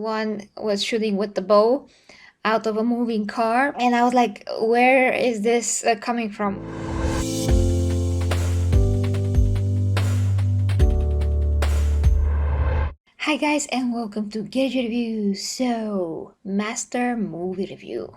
one was shooting with the bow out of a moving car, and I was like, where is this coming from? Hi guys, and welcome to Get Review. So, Master movie review.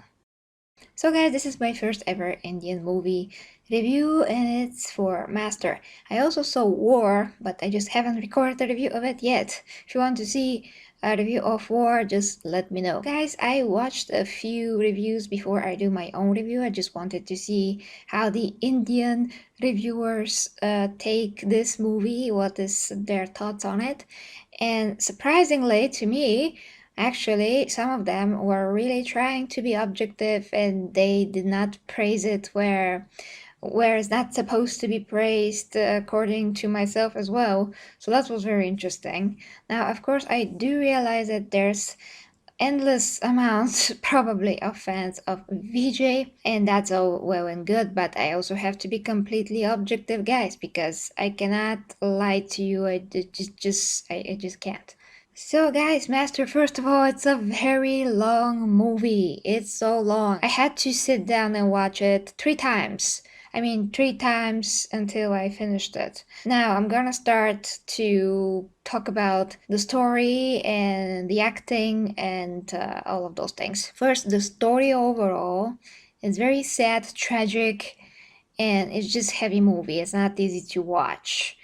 So guys, this is my first ever Indian movie review and it's for Master. I also saw War, but I just haven't recorded a review of it yet. If you want to see a review of War, just let me know. Guys, I watched a few reviews before I do my own review. I just wanted to see how the Indian reviewers take this movie, what is their thoughts on it. And surprisingly to me, actually, some of them were really trying to be objective and they did not praise it where it's not supposed to be praised, according to myself as well. So that was very interesting. Now, of course, I do realize that there's endless amounts probably of fans of Vijay, and that's all well and good, but I also have to be completely objective, guys, because I cannot lie to you. I just can't. So guys, Master, first of all, it's a very long movie. It's so long. I had to sit down and watch it 3 times. I mean, 3 times until I finished it. Now, I'm gonna start to talk about the story and the acting and all of those things. First, the story overall is very sad, tragic, and it's just heavy movie. It's not easy to watch.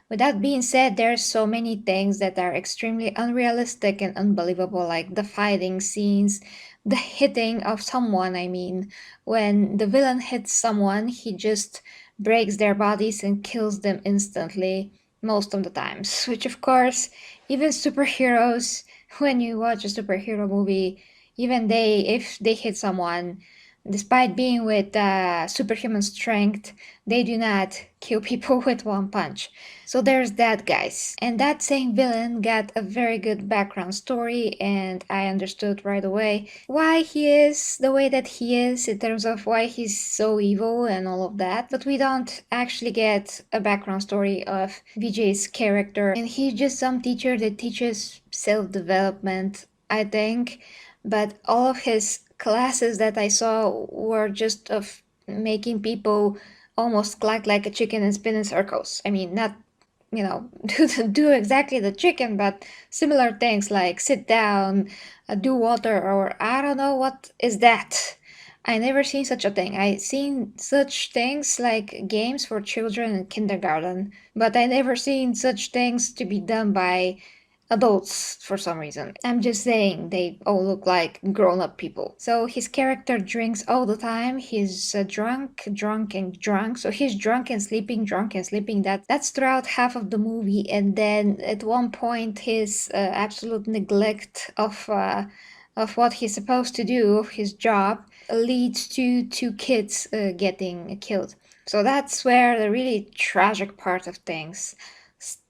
With that being said, there's so many things that are extremely unrealistic and unbelievable, like the fighting scenes, the hitting of someone. I mean, when the villain hits someone, he just breaks their bodies and kills them instantly, most of the times. Which, of course, even superheroes, when you watch a superhero movie, even they, if they hit someone, despite being with superhuman strength, they do not kill people with one punch. So there's that, guys. And that same villain got a very good background story, and I understood right away why he is the way that he is in terms of why he's so evil and all of that. But we don't actually get a background story of Vijay's character, and he's just some teacher that teaches self development, I think. But all of his classes that I saw were just of making people almost cluck like a chicken and spin in circles. I mean, not do exactly the chicken, but similar things like sit down, do water, or I don't know what is that. I never seen such a thing. I seen such things like games for children in kindergarten, but I never seen such things to be done by adults for some reason. I'm just saying they all look like grown-up people. So his character drinks all the time. He's drunk and drunk. So he's drunk and sleeping, drunk and sleeping. That's throughout half of the movie. And then at one point, his absolute neglect of what he's supposed to do, his job, leads to 2 kids getting killed. So that's where the really tragic part of things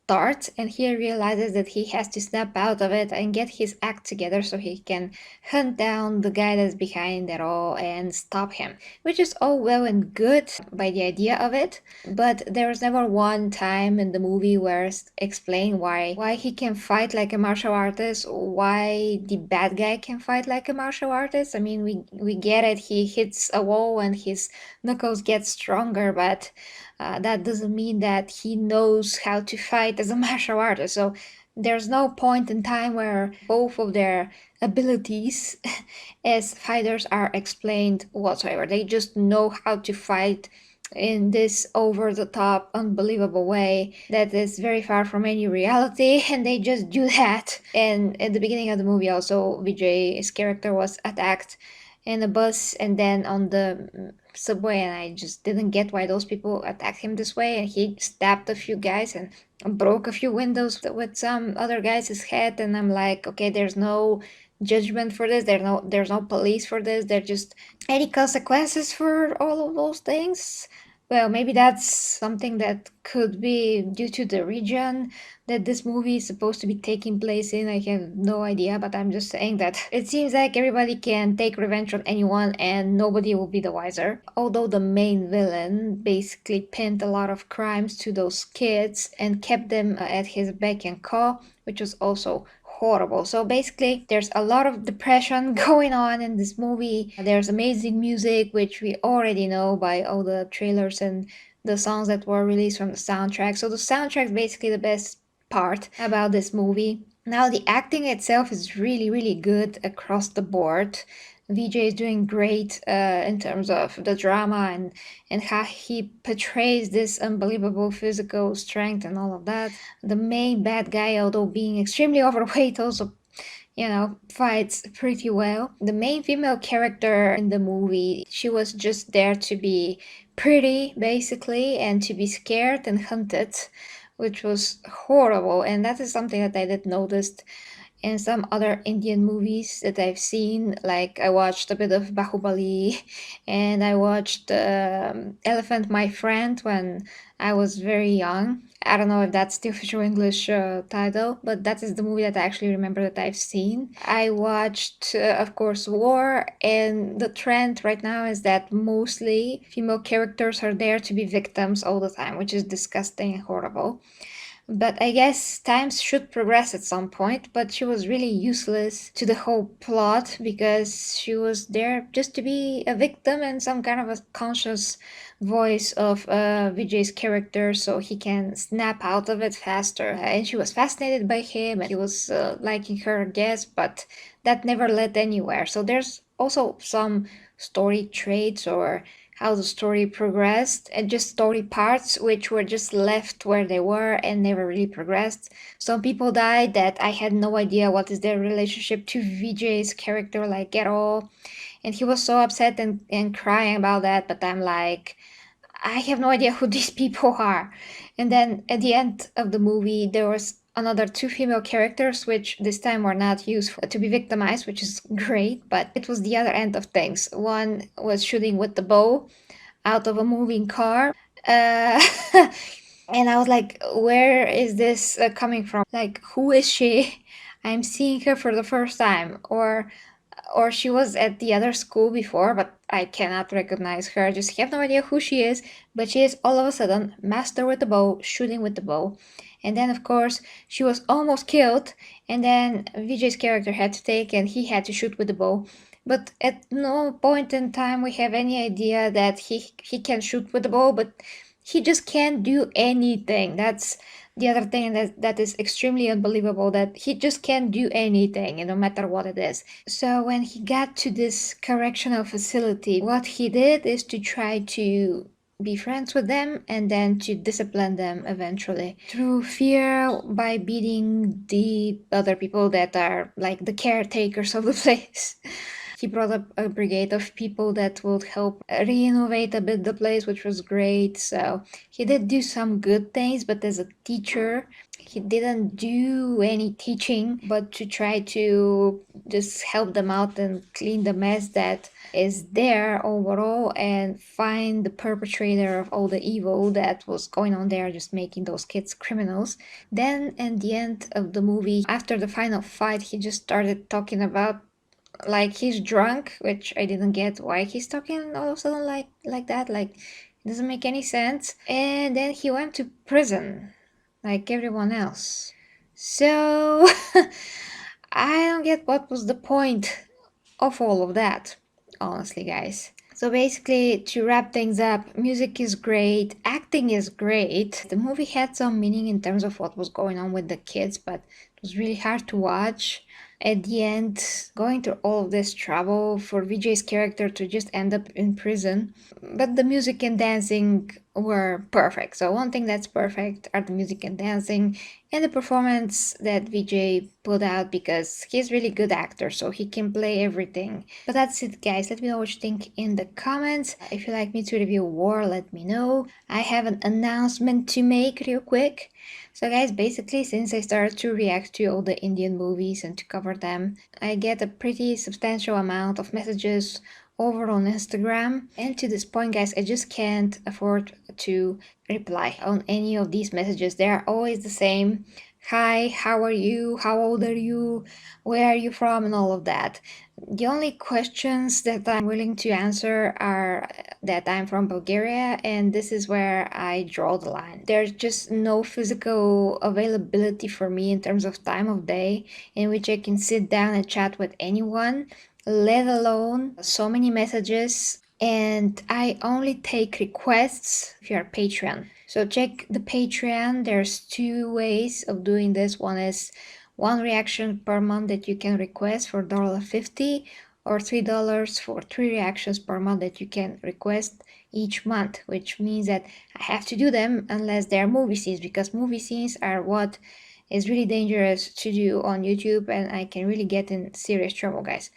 starts, and he realizes that he has to snap out of it and get his act together so he can hunt down the guy that's behind it all and stop him, which is all well and good by the idea of it, but there was never one time in the movie where it's explained why he can fight like a martial artist, why the bad guy can fight like a martial artist. I mean, we get it, he hits a wall and his knuckles get stronger, but that doesn't mean that he knows how to fight as a martial artist. So there's no point in time where both of their abilities as fighters are explained whatsoever. They just know how to fight in this over the top, unbelievable way that is very far from any reality, and they just do that. And at the beginning of the movie, also, Vijay's character was attacked in a bus and then on the subway, and I just didn't get why those people attacked him this way. And he stabbed a few guys and broke a few windows with some other guy's head, and I'm like, okay, there's no judgment for this, there's no police for this, there's just any consequences for all of those things. Well, maybe that's something that could be due to the region that this movie is supposed to be taking place in. I have no idea, but I'm just saying that it seems like everybody can take revenge on anyone and nobody will be the wiser. Although the main villain basically pinned a lot of crimes to those kids and kept them at his beck and call, which was also horrible. So basically, there's a lot of depression going on in this movie. There's amazing music, which we already know by all the trailers and the songs that were released from the soundtrack. So the soundtrack is basically the best part about this movie. Now, the acting itself is really, really good across the board. Vijay is doing great in terms of the drama and how he portrays this unbelievable physical strength and all of that. The main bad guy, although being extremely overweight, also fights pretty well. The main female character in the movie, she was just there to be pretty, basically, and to be scared and hunted, which was horrible. And that is something that I did notice in some other Indian movies that I've seen. Like I watched a bit of Bahubali and I watched Elephant My Friend when I was very young. I don't know if that's the official English title, but that is the movie that I actually remember that I've seen. I watched, of course, War, and the trend right now is that mostly female characters are there to be victims all the time, which is disgusting and horrible. But I guess times should progress at some point, but she was really useless to the whole plot because she was there just to be a victim and some kind of a conscious voice of Vijay's character so he can snap out of it faster. And she was fascinated by him and he was liking her, I guess, but that never led anywhere. So there's also some story traits or how the story progressed and just story parts which were just left where they were and never really progressed. Some people died that I had no idea what is their relationship to Vijay's character like at all. And he was so upset and crying about that, but I'm like, I have no idea who these people are. And then at the end of the movie, there was another two female characters, which this time were not used to be victimized, which is great, but it was the other end of things. One was shooting with the bow out of a moving car. Uh, and I was like, where is this coming from? Like, who is she? I'm seeing her for the first time. Or she was at the other school before, but I cannot recognize her. I just have no idea who she is, but she is all of a sudden master with the bow, shooting with the bow. And then, of course, she was almost killed, and then Vijay's character had to take and he had to shoot with the bow. But at no point in time we have any idea that he can shoot with the bow, but he just can't do anything. That's the other thing that is extremely unbelievable, that he just can't do anything, no matter what it is. So when he got to this correctional facility, what he did is to try to be friends with them and then to discipline them eventually through fear by beating the other people that are like the caretakers of the place. He brought up a brigade of people that would help renovate a bit the place, which was great. So he did do some good things, but as a teacher, he didn't do any teaching, but to try to just help them out and clean the mess that is there overall and find the perpetrator of all the evil that was going on there, just making those kids criminals. Then at the end of the movie, after the final fight, he just started talking about like he's drunk, which I didn't get why he's talking all of a sudden like that. Like it doesn't make any sense. And then he went to prison, like everyone else. So I don't get what was the point of all of that, honestly, guys. So basically, to wrap things up, music is great, acting is great. The movie had some meaning in terms of what was going on with the kids, but it was really hard to watch. At the end, going through all of this trouble for Vijay's character to just end up in prison. But the music and dancing were perfect. So one thing that's perfect are the music and dancing and the performance that Vijay put out, because he's really good actor, so he can play everything. But that's it, guys. Let me know what you think in the comments. If you'd like me to review War, let me know. I have an announcement to make real quick. So guys, basically since I started to react to all the Indian movies and to cover them, I get a pretty substantial amount of messages over on Instagram. And to this point, guys, I just can't afford to reply on any of these messages. They are always the same. hi, how are you, how old are you, where are you from, and all of that. The only questions that I'm willing to answer are that I'm from Bulgaria, and this is where I draw the line. There's just no physical availability for me in terms of time of day in which I can sit down and chat with anyone, let alone so many messages. And I only take requests if you're a Patreon. So check the Patreon. There's two ways of doing this. One is one reaction per month that you can request for $1.50, or $3 for three reactions per month that you can request each month, which means that I have to do them unless they're movie scenes, because movie scenes are what is really dangerous to do on YouTube, and I can really get in serious trouble, guys.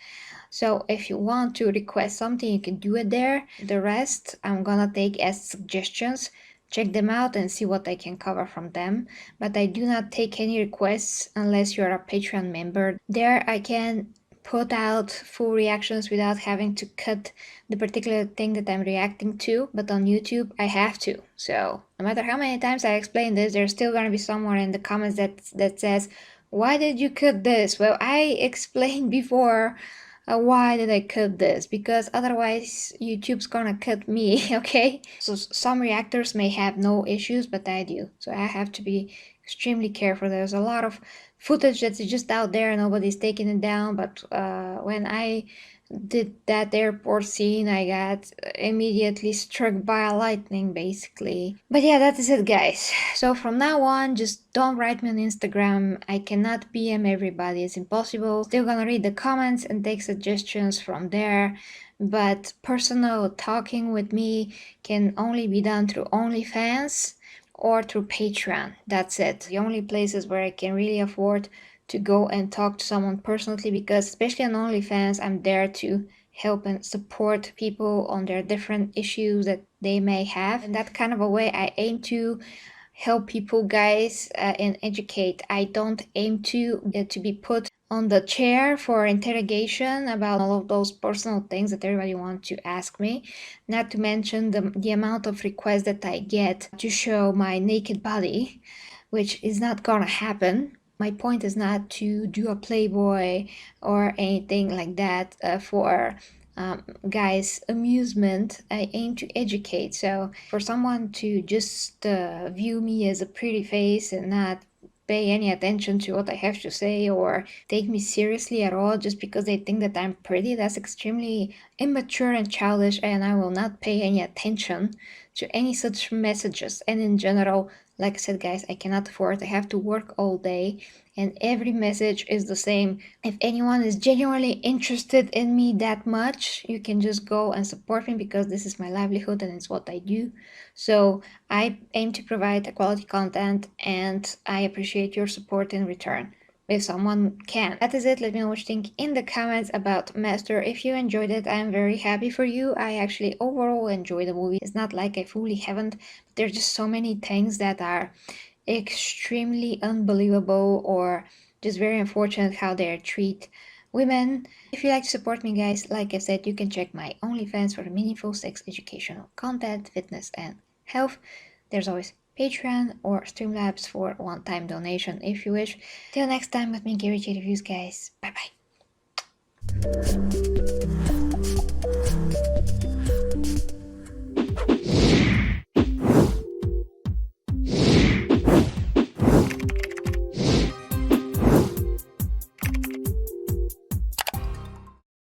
So if you want to request something, you can do it there. The rest I'm gonna take as suggestions. Check them out and see what I can cover from them. But I do not take any requests unless you're a Patreon member. There I can put out full reactions without having to cut the particular thing that I'm reacting to, but on YouTube I have to. So no matter how many times I explain this, there's still gonna be someone in the comments that says, why did you cut this? Well, I explained before why did I cut this? Because otherwise YouTube's gonna cut me, okay? So some reactors may have no issues, but I do. So I have to be extremely careful. There's a lot of footage that's just out there and nobody's taking it down, but when I did that airport scene, I got immediately struck by a lightning, basically. But yeah, that is it, guys. So from now on, just don't write me on Instagram. I cannot PM everybody, it's impossible. Still gonna read the comments and take suggestions from there. But personal talking with me can only be done through OnlyFans or through Patreon. That's it. The only places where I can really afford to go and talk to someone personally, because especially on OnlyFans, I'm there to help and support people on their different issues that they may have. In that kind of a way, I aim to help people, guys, and educate. I don't aim to be put on the chair for interrogation about all of those personal things that everybody wants to ask me. Not to mention the amount of requests that I get to show my naked body, which is not gonna happen. My point is not to do a Playboy or anything like that for guys' amusement. I aim to educate. So for someone to just view me as a pretty face and not pay any attention to what I have to say or take me seriously at all just because they think that I'm pretty, that's extremely immature and childish, and I will not pay any attention to any such messages. And in general, like I said, guys, I cannot afford. I have to work all day, and every message is the same. If anyone is genuinely interested in me that much, you can just go and support me, because this is my livelihood and it's what I do. So I aim to provide quality content, and I appreciate your support in return if someone can. That is it. Let me know what you think in the comments about Master. If you enjoyed it, I'm very happy for you. I actually overall enjoy the movie. It's not like I fully haven't, but there's just so many things that are extremely unbelievable or just very unfortunate how they treat women. If you'd like to support me, guys, like I said, you can check my OnlyFans for meaningful sex educational content, fitness, and health. There's always Patreon or Streamlabs for one-time donation if you wish. Till next time, with me, Gary J Reviews, guys. Bye bye.